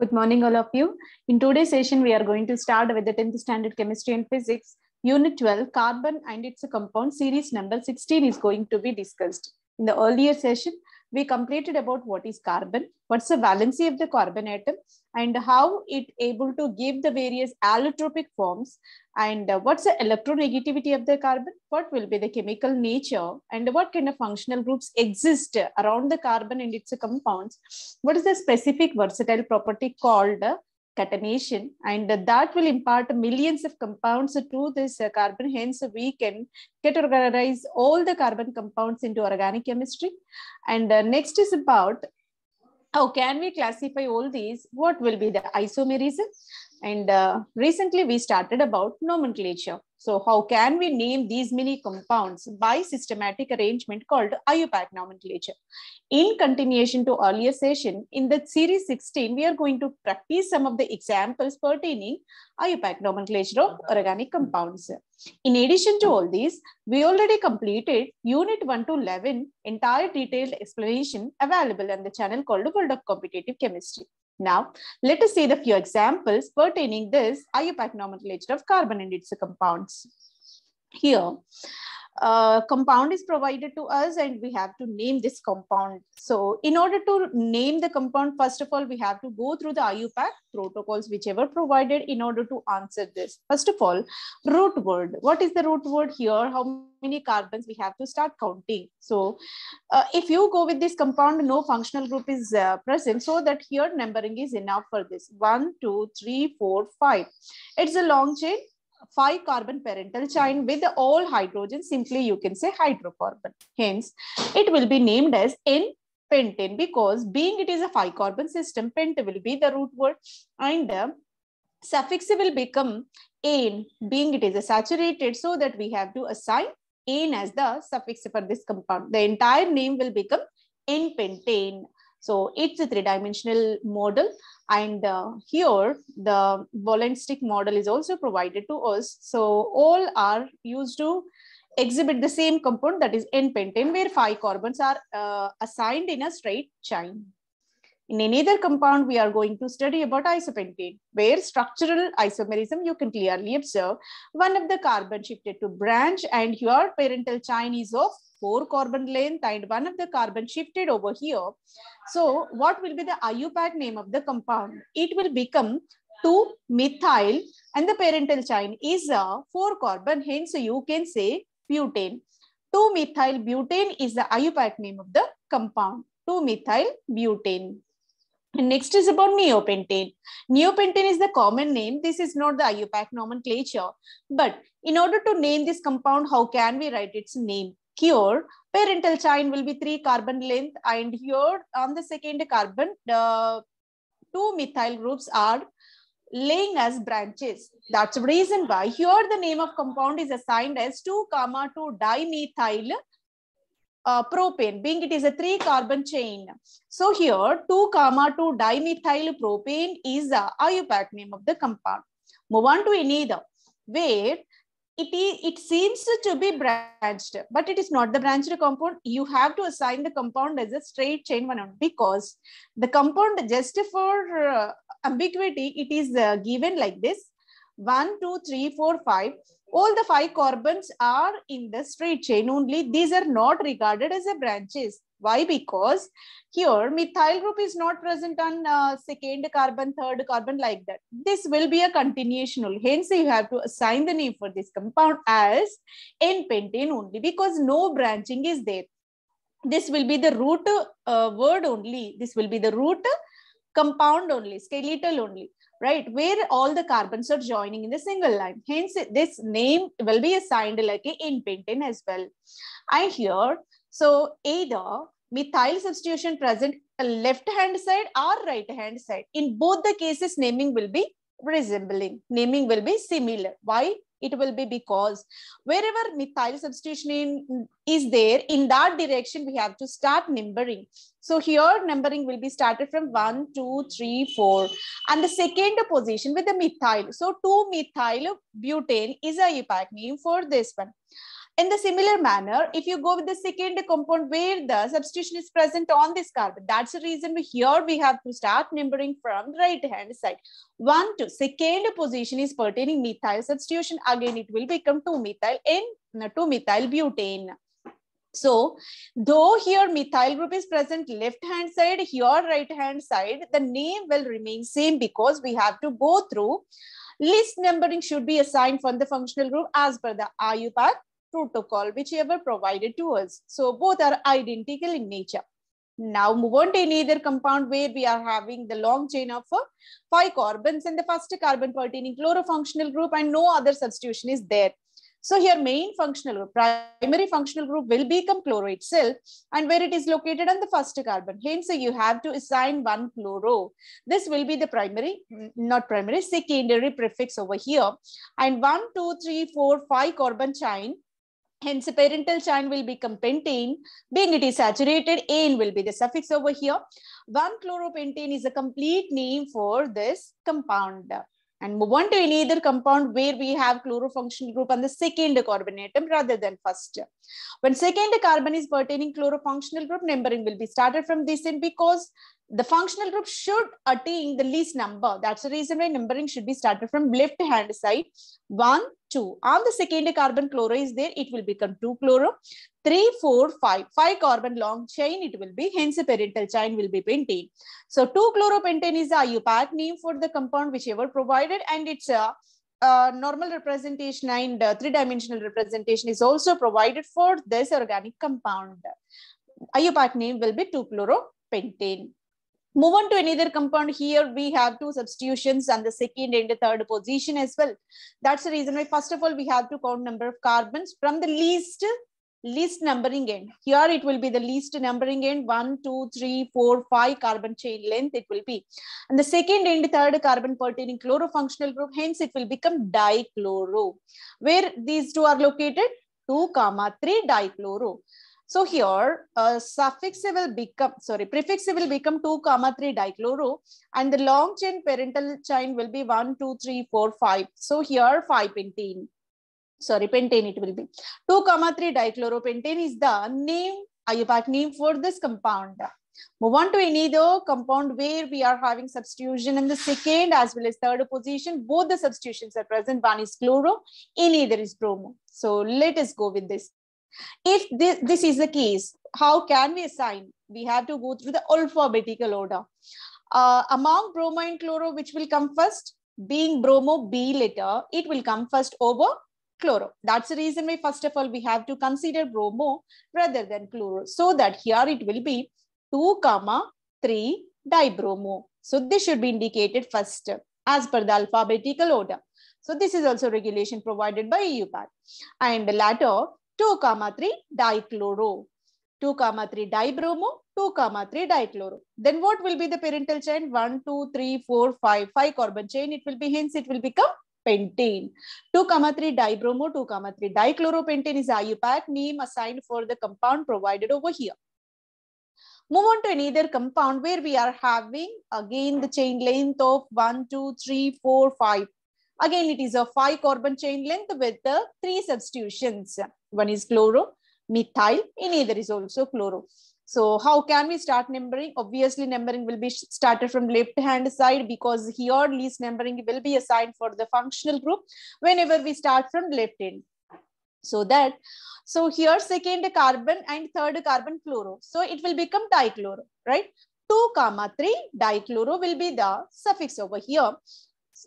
Good morning, all of you. In today's session, we are going to start with the 10th standard chemistry and physics. Unit 12, carbon and its compound, series number 16 is going to be discussed. In the earlier session, we completed about what is carbon, what's the valency of the carbon atom, and how it able to give the various allotropic forms, and what's the electronegativity of the carbon, what will be the chemical nature, and what kind of functional groups exist around the carbon and its compounds, what is the specific versatile property called catenation, and that will impart millions of compounds to this carbon. Hence, we can categorize all the carbon compounds into organic chemistry. And next is about how can we classify all these, what will be the isomerism, and recently we started about nomenclature. So how can we name these many compounds by systematic arrangement called IUPAC nomenclature. In continuation to earlier session, in the series 16, we are going to practice some of the examples pertaining IUPAC nomenclature of organic compounds. In addition to all these, we already completed Unit 1 to 11, entire detailed explanation available on the channel called World of Competitive Chemistry. Now, let us see the few examples pertaining this IUPAC nomenclature of carbon and its compounds. Here, compound is provided to us and we have to name this compound. So in order to name the compound, first of all, we have to go through the IUPAC protocols, whichever provided in order to answer this. First of all, root word. What is the root word here? How many carbons we have to start counting? So if you go with this compound, no functional group is present, so that here numbering is enough for this. 1, 2, 3, 4, 5. It's a long chain. 5 carbon parental chain with all hydrogen, simply you can say hydrocarbon. Hence, it will be named as N-pentane because being it is a 5 carbon system, pent will be the root word and the suffix will become ane, being it is a saturated, so that we have to assign ane as the suffix for this compound. The entire name will become N-pentane. So it's a 3-dimensional model, and here the Bolensky model is also provided to us. So all are used to exhibit the same compound, that is N-pentane, where 5 carbons are assigned in a straight chain. In any other compound, we are going to study about isopentane, where structural isomerism you can clearly observe. One of the carbon shifted to branch, and your parental chain is of 4 carbon length, and one of the carbon shifted over here. So what will be the IUPAC name of the compound? It will become 2-methyl, and the parental chain is a 4 carbon. Hence, you can say butane. 2-methyl butane is the IUPAC name of the compound. 2-methyl butane. And next is about neopentane. Neopentane is the common name. This is not the IUPAC nomenclature. But in order to name this compound, how can we write its name? Here, parental chain will be 3 carbon length, and here on the second carbon, the 2 methyl groups are laying as branches. That's the reason why here the name of compound is assigned as 2,2-dimethyl propane, being it is a 3 carbon chain. So here 2,2-dimethyl propane is the IUPAC name of the compound. Move on to another, where it seems to be branched, but it is not the branched compound. You have to assign the compound as a straight chain one, because the compound, just for ambiguity, it is given like this: 1, 2, 3, 4, 5. All the 5 carbons are in the straight chain only. These are not regarded as a branches. Why? Because here methyl group is not present on second carbon, third carbon, like that. This will be a continuational. Hence, you have to assign the name for this compound as N-pentane only, because no branching is there. This will be the root word only. This will be the root compound only, skeletal only, right? Where all the carbons are joining in the single line. Hence, this name will be assigned like a N-pentane as well. And here, so either methyl substitution present left hand side or right hand side. In both the cases, naming will be resembling. Naming will be similar. Why? It will be because wherever methyl substitution is there, in that direction, we have to start numbering. So here numbering will be started from 1, 2, 3, 4. And the second position with the methyl. So 2-methyl butane is a IUPAC name for this one. In the similar manner, if you go with the second compound where the substitution is present on this carbon, that's the reason here we have to start numbering from right hand side. 1 to second position is pertaining methyl substitution. Again, it will become 2-methyl in 2-methyl butane. So, though here methyl group is present left hand side, here right hand side, the name will remain same because we have to go through list numbering should be assigned from the functional group as per the IUPAC protocol, whichever provided to us. So both are identical in nature. Now move on to any other compound where we are having the long chain of 5 carbons and the first carbon pertaining chlorofunctional group and no other substitution is there. So here main functional group, primary functional group will become chloro itself and where it is located on the first carbon. Hence you have to assign 1 chloro. This will be the primary, not primary, secondary prefix over here. And 1, 2, 3, 4, 5 carbon chain. Hence the parental chain will become pentane. Being it is saturated, ane will be the suffix over here. 1-chloropentane is a complete name for this compound. And move on to any other compound where we have chlorofunctional group on the second carbon atom rather than first. When second carbon is pertaining chlorofunctional group, numbering will be started from this end because the functional group should attain the least number. That's the reason why numbering should be started from left hand side. 1, 2. On the second carbon chloro is there, it will become 2-chloro. 3, 4, 5. 5 carbon long chain it will be, hence the parental chain will be pentane. So 2-chloropentane is the IUPAC name for the compound whichever provided, and it's a normal representation and 3-dimensional representation is also provided for this organic compound. IUPAC name will be 2-chloropentane. Move on to another compound. Here we have 2 substitutions on the second and the third position as well. That's the reason why first of all we have to count number of carbons from the least numbering end. Here it will be the least numbering end, 1, 2, 3, 4, 5 carbon chain length it will be. And the second and third carbon pertaining chlorofunctional group, hence it will become dichloro. Where these two are located? 2, 3 dichloro. So here prefix will become 2, 3 dichloro and the long chain parental chain will be 1, 2, 3, 4, 5. So here 5-pentane. Pentane it will be. 2, 3 dichloropentane is the name, IUPAC name for this compound. Move on to any other compound where we are having substitution in the second as well as third position. Both the substitutions are present. One is chloro, any other is bromo. So let us go with this. If this is the case, how can we assign? We have to go through the alphabetical order. Among bromo and chloro, which will come first? Being bromo, B letter, it will come first over chloro. That's the reason why first of all we have to consider bromo rather than chloro. So that here it will be 2, 3 dibromo. So this should be indicated first as per the alphabetical order. So this is also regulation provided by IUPAC. And the latter 2, 3 dichloro. 2, 3 dibromo, 2, 3 dichloro. Then what will be the parental chain? 1, 2, 3, 4, 5. 5 carbon chain it will be, hence it will become pentane. 2, 3 dibromo, 2, 3 dichloropentane is IUPAC name assigned for the compound provided over here. Move on to another compound where we are having again the chain length of 1, 2, 3, 4, 5. Again, it is a 5 carbon chain length with the 3 substitutions. One is chloro, methyl, another is also chloro. So how can we start numbering? Obviously, numbering will be started from left hand side because here least numbering will be assigned for the functional group whenever we start from left end. So here second carbon and third carbon chloro. So it will become dichloro, right? 2, 3 dichloro will be the suffix over here.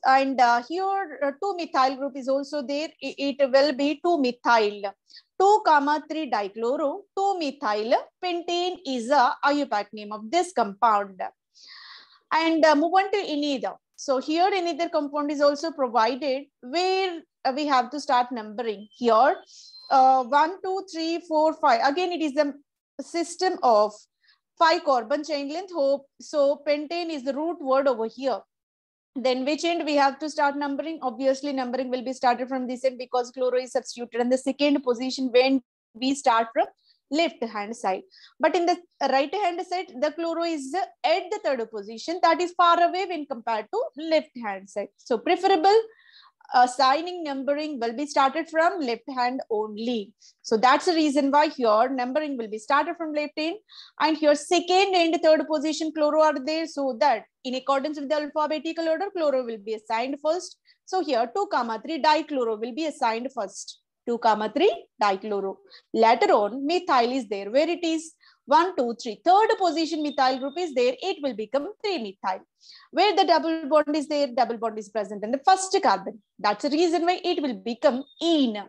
And here 2-methyl group is also there. It will be 2-methyl. 2, 3 dichloro, 2-methyl pentane is a IUPAC name of this compound. And move on to another. So here another compound is also provided where we have to start numbering. Here 1, 2, 3, 4, 5. Again, it is a system of 5 carbon chain length. So pentane is the root word over here. Then which end we have to start numbering? Obviously, numbering will be started from this end because chloro is substituted in the second position when we start from left hand side. But in the right hand side, the chloro is at the third position, that is far away when compared to left hand side. So preferable assigning numbering will be started from left hand only. So that's the reason why here numbering will be started from left hand, and here second and third position chloro are there, so that in accordance with the alphabetical order, chloro will be assigned first. So here 2, 3 dichloro will be assigned first. 2, 3 dichloro. Later on, methyl is there. Where it is? 1, 2, 3. Third position methyl group is there. It will become 3-methyl. Where the double bond is there, double bond is present in the first carbon. That's the reason why it will become ene.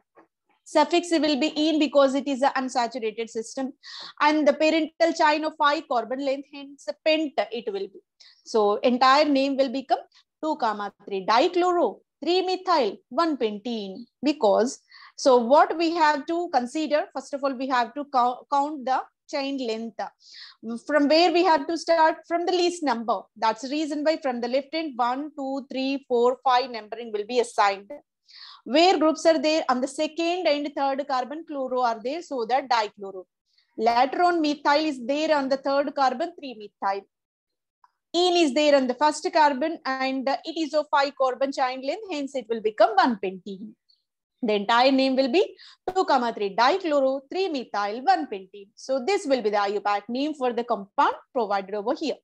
Suffix will be ene because it is an unsaturated system, and the parental chain of 5 carbon length, hence pent it will be. So entire name will become 2, 3 dichloro, 3-methyl, 1-pentene. Because, so what we have to consider, first of all, we have to count the chain length. From where we have to start? From the least number. That's the reason why from the left hand 1, 2, 3, 4, 5 numbering will be assigned. Where groups are there? On the second and third carbon, chloro are there, so that dichloro. Later on, methyl is there on the third carbon, 3-methyl. Ene is there on the first carbon, and it is of 5 carbon chain length, hence it will become 1-pentene. The entire name will be 2, 3 dichloro, 3-methyl, 1-pentene. So this will be the IUPAC name for the compound provided over here.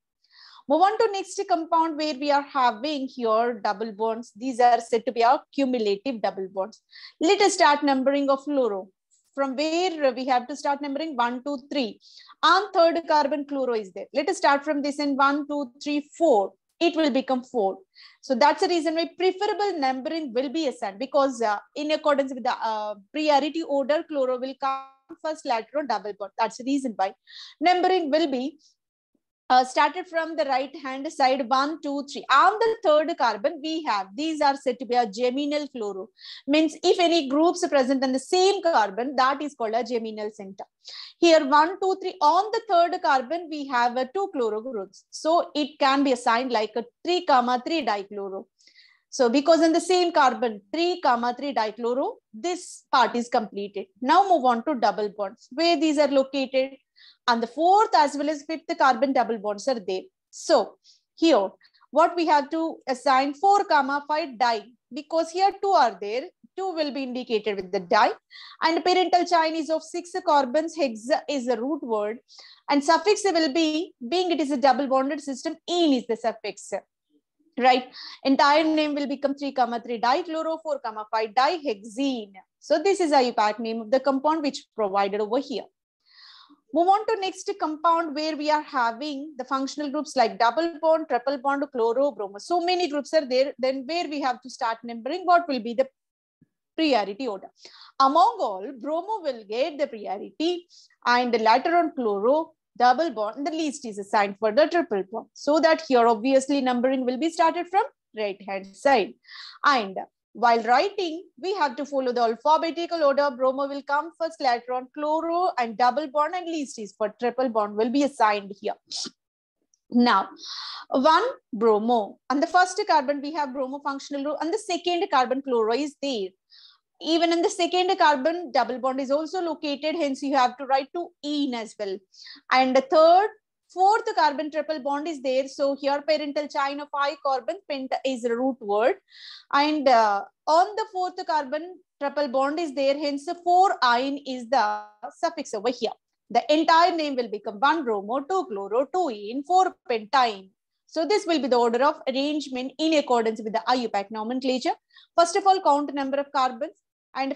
Move on to next compound where we are having here double bonds. These are said to be our cumulative double bonds. Let us start numbering of fluoro. From where we have to start numbering? 1, 2, 3. On third carbon, chloro is there. Let us start from this in 1, 2, 3, 4. It will become 4. So that's the reason why preferable numbering will be assigned, because in accordance with the priority order, chloro will come first, later on double bond. That's the reason why numbering will be started from the right hand side, 1, 2, 3. On the third carbon, we have, these are said to be a geminal chloro. Means if any groups are present on the same carbon, that is called a geminal center. Here 1, 2, 3. On the third carbon, we have 2 chloro groups. So it can be assigned like a 3, 3 dichloro. So because in the same carbon, 3, 3 dichloro, this part is completed. Now move on to double bonds. Where these are located? And the fourth as well as fifth carbon double bonds are there. So here, what we have to assign 4, 5 di, because here 2 are there. 2 will be indicated with the di, and parental chain is of 6 carbons. Hexa is a root word, and suffix will be, being it is a double bonded system, ene is the suffix. Right? Entire name will become 3, 3 dichloro, 4, 5 dihexene. So this is a IUPAC name of the compound which provided over here. Move on to next compound where we are having the functional groups like double bond, triple bond, chloro, bromo. So many groups are there. Then where we have to start numbering, what will be the priority order? Among all, bromo will get the priority, and later on chloro, double bond, the least is assigned for the triple bond. So that here obviously numbering will be started from right hand side. And while writing, we have to follow the alphabetical order. Bromo will come first, later on chloro, and double bond and least is for triple bond will be assigned here. Now, 1 bromo. On the first carbon, we have bromo functional group. On the second carbon, chloro is there. Even in the second carbon, double bond is also located. Hence, you have to write 2 ene as well. And the third, fourth carbon triple bond is there. So here parental chain of 5 carbon, penta is a root word. And on the fourth carbon, triple bond is there. Hence, 4 ine is the suffix over here. The entire name will become 1 bromo, 2 chloro, 2 ene, 4 pentyne. So this will be the order of arrangement in accordance with the IUPAC nomenclature. First of all, count number of carbons and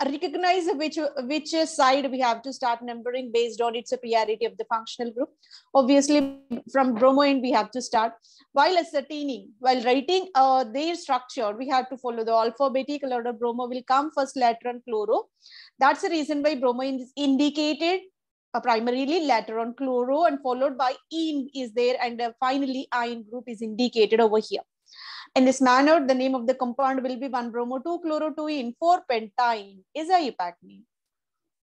recognize which side we have to start numbering based on its priority of the functional group. Obviously, from bromo end we have to start. While ascertaining, while writing their structure, we have to follow the alphabetical order. Bromo will come first, later on chloro. That's the reason why bromo is indicated primarily, later on chloro, and followed by ene is there, and finally ine group is indicated over here. In this manner, the name of the compound will be 1 bromo, 2 chloro, 2 ene, 4 pentyne is a IUPAC name.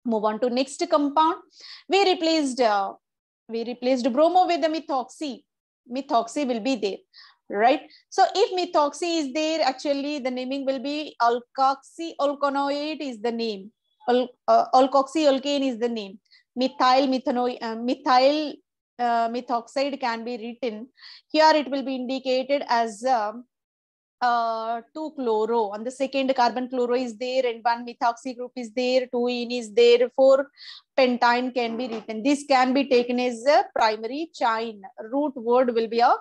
Move on to next compound. We replaced bromo with the methoxy. Methoxy will be there, right? So if methoxy is there, actually the naming will be alkoxy-alkanoate is the name. Alkoxy-alkane is the name. Methoxide can be written. Here it will be indicated as 2 chloro. On the second carbon chloro is there, and 1 methoxy group is there, 2 ene is there, 4 pentyne can be written. This can be taken as a primary chain. Root word will be a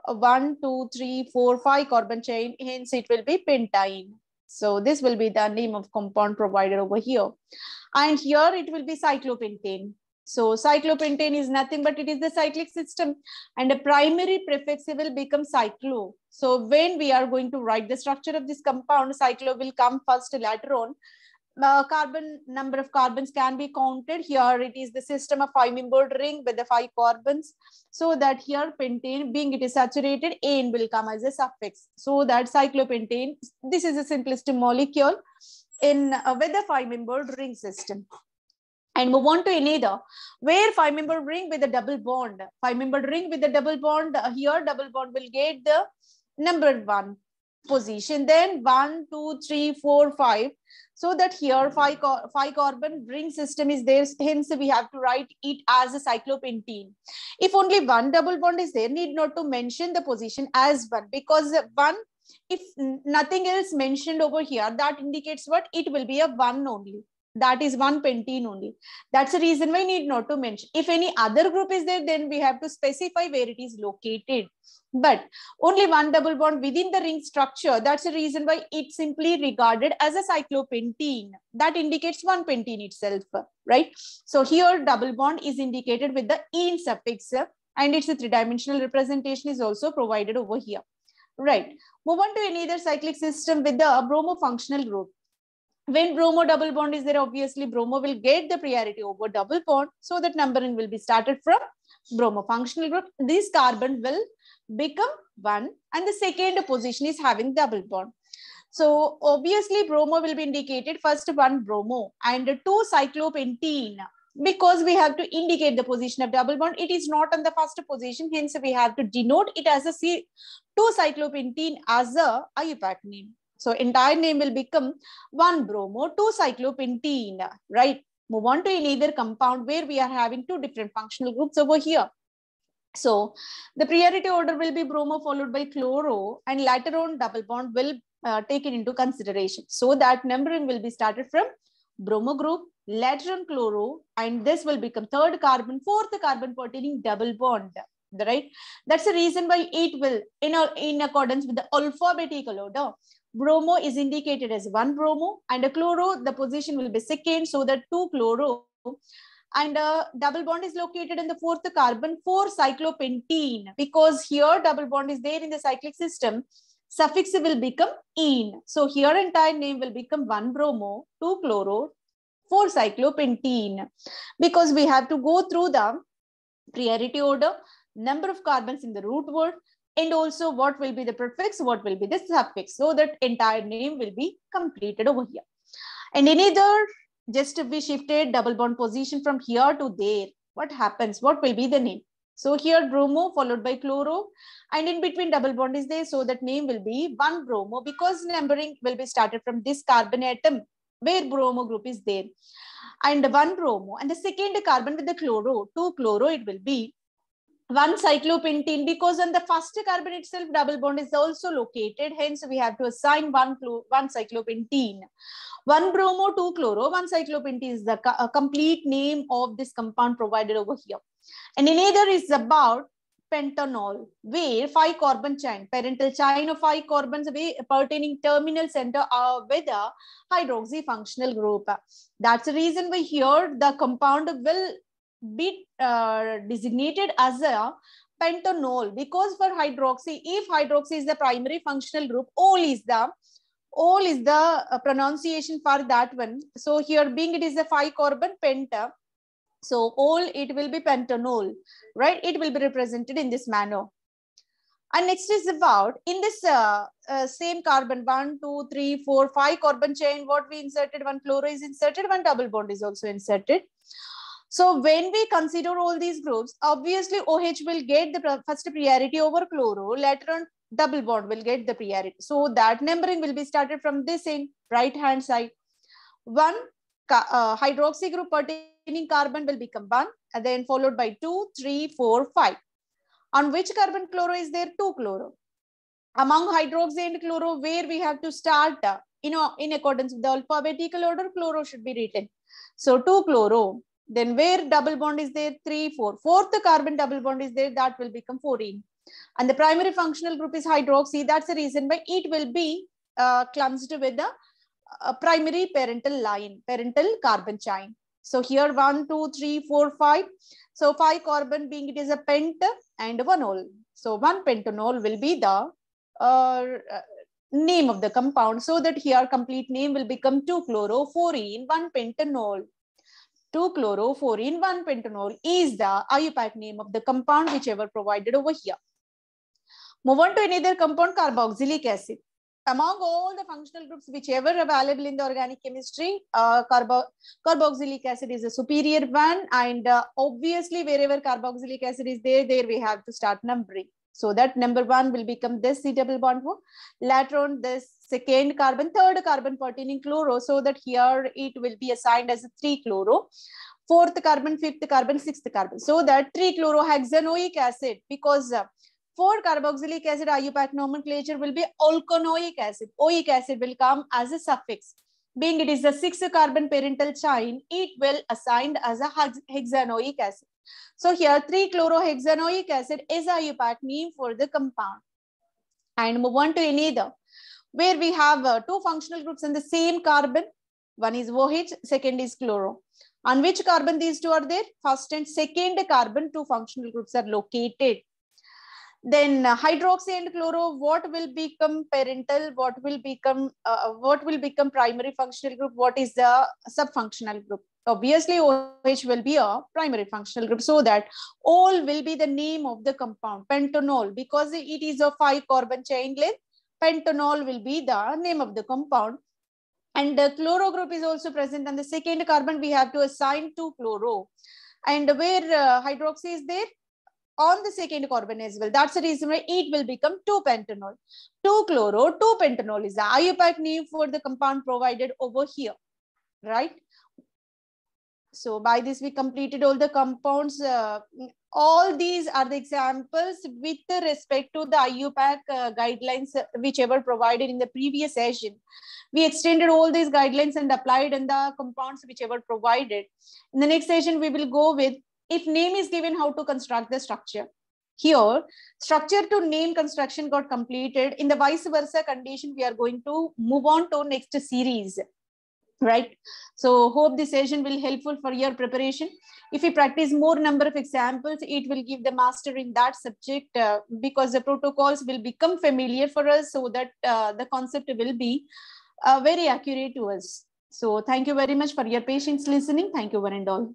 1, 2, 3, 4, 5 carbon chain. Hence, it will be pentyne. So this will be the name of compound provided over here. And here it will be cyclopentane. So cyclopentane is nothing but it is the cyclic system, and a primary prefix will become cyclo. So when we are going to write the structure of this compound, cyclo will come first later on. Carbon number of carbons can be counted. Here it is the system of 5-membered ring with the 5 carbons. So that here pentane, being it is saturated, ane will come as a suffix. So that cyclopentane, this is the simplest molecule in with the 5-membered ring system. And move on to another, where 5-membered ring with a double bond. 5-membered ring with a double bond. Here double bond will get the number 1 position. Then 1, 2, 3, 4, 5. So that here 5 carbon ring system is there. Hence we have to write it as a cyclopentene. If only 1 double bond is there, need not to mention the position as 1, because 1, if nothing else mentioned over here, that indicates what? It will be a 1 only. That is 1 pentene only. That's the reason why need not to mention. If any other group is there, then we have to specify where it is located. But only 1 double bond within the ring structure. That's the reason why it's simply regarded as a cyclopentene. That indicates 1 pentene itself, right? So here double bond is indicated with the ene suffix, and its a 3-dimensional representation is also provided over here, right? Move on to another cyclic system with the bromo functional group. When bromo double bond is there, obviously bromo will get the priority over double bond. So that numbering will be started from bromo functional group. This carbon will become 1, and the second position is having double bond. So obviously bromo will be indicated first 1 bromo and 2 cyclopentene. Because we have to indicate the position of double bond, it is not on the first position. Hence we have to denote it as a 2 cyclopentene as a IUPAC name. So entire name will become 1 bromo, 2 cyclopentene, right? Move on to another compound where we are having 2 different functional groups over here. So the priority order will be bromo followed by chloro, and later on double bond will take it into consideration. So that numbering will be started from bromo group, later on chloro, and this will become 3rd carbon, 4th carbon pertaining double bond. Right? That's the reason why it will, in accordance with the alphabetical order, bromo is indicated as 1 bromo, and a chloro, the position will be 2nd, so that 2 chloro, and double bond is located in the 4th carbon, 4 cyclopentene, because here double bond is there in the cyclic system, suffix will become ene. So here entire name will become 1 bromo, 2 chloro, 4 cyclopentene, because we have to go through the priority order, number of carbons in the root word, and also what will be the prefix, what will be the suffix. So that entire name will be completed over here. And another, just if we shifted double bond position from here to there, what happens? What will be the name? So here bromo followed by chloro, and in between double bond is there. So that name will be 1 bromo, because numbering will be started from this carbon atom where bromo group is there. And 1 bromo, and the second carbon with the chloro, 2 chloro, it will be 1 cyclopentene, because on the first carbon itself double bond is also located. Hence we have to assign 1 cyclopentene. 1 bromo, 2 chloro, 1 cyclopentene is the complete name of this compound provided over here. And another is about pentanol, where 5 carbon chain, parental chain of 5 carbons pertaining terminal center with a hydroxy functional group. That's the reason why here the compound will be designated as a pentanol, because for hydroxy, if hydroxy is the primary functional group, ol is the pronunciation for that one. So here being it is a 5 carbon penta, so ol, it will be pentanol, right? It will be represented in this manner. And next is about, in this same carbon, 1, 2, 3, 4, 5 carbon chain, what we inserted, 1 chloro is inserted, 1 double bond is also inserted. So when we consider all these groups, obviously OH will get the first priority over chloro, later on double bond will get the priority. So that numbering will be started from this end, right hand side. 1 hydroxy group pertaining carbon will become 1, and then followed by 2, 3, 4, 5. On which carbon chloro is there? 2 chloro. Among hydroxy and chloro, where we have to start, in accordance with the alphabetical order, chloro should be written. So 2-chloro. Then where double bond is there, 3, 4. Fourth carbon double bond is there, that will become 14. And the primary functional group is hydroxy. That's the reason why it will be clumsed with the primary parental line, parental carbon chain. So here 1, 2, 3, 4, 5. So 5 carbon being it is a pent and 1 ol. So 1 pentanol will be the name of the compound. So that here complete name will become 2-chloro-4-ene 1-pentanol. 2-chloro-4-ene 1-pentanol is the IUPAC name of the compound whichever provided over here. Move on to another compound, carboxylic acid. Among all the functional groups whichever available in the organic chemistry, carboxylic acid is a superior one, and obviously wherever carboxylic acid is there we have to start numbering. So that number 1 will become this C double bond. Later on this second carbon, third carbon pertaining chloro, so that here it will be assigned as a 3-chloro. Fourth carbon, fifth carbon, sixth carbon. So that 3-chlorohexanoic acid, because for carboxylic acid IUPAC nomenclature will be alkanoic acid. Oic acid will come as a suffix. Being it is the 6th carbon parental chain, it will assigned as a hexanoic acid. So here 3-chlorohexanoic acid is IUPAC name for the compound. And move on to another, where we have 2 functional groups in the same carbon. One is OH, second is chloro. On which carbon these two are there? First and second carbon 2 functional groups are located. Then hydroxy and chloro, what will become parental, what will become primary functional group, what is the subfunctional group? Obviously OH will be a primary functional group, so that all will be the name of the compound, pentanol, because it is a 5 carbon chain length. Pentanol will be the name of the compound. And the chloro group is also present on the second carbon, we have to assign 2-chloro. And where hydroxy is there, on the second carbon as well. That's the reason why it will become 2-pentanol. 2-chloro, 2-pentanol is the IUPAC name for the compound provided over here, right? So by this we completed all the compounds. All these are the examples with respect to the IUPAC guidelines, whichever provided in the previous session. We extended all these guidelines and applied in the compounds whichever provided. In the next session, we will go with, if name is given, how to construct the structure. Here, structure to name construction got completed. In the vice versa condition, we are going to move on to next series, right? So hope this session will helpful for your preparation. If you practice more number of examples, it will give the master in that subject, because the protocols will become familiar for us, so that the concept will be very accurate to us. So thank you very much for your patience listening. Thank you one and all.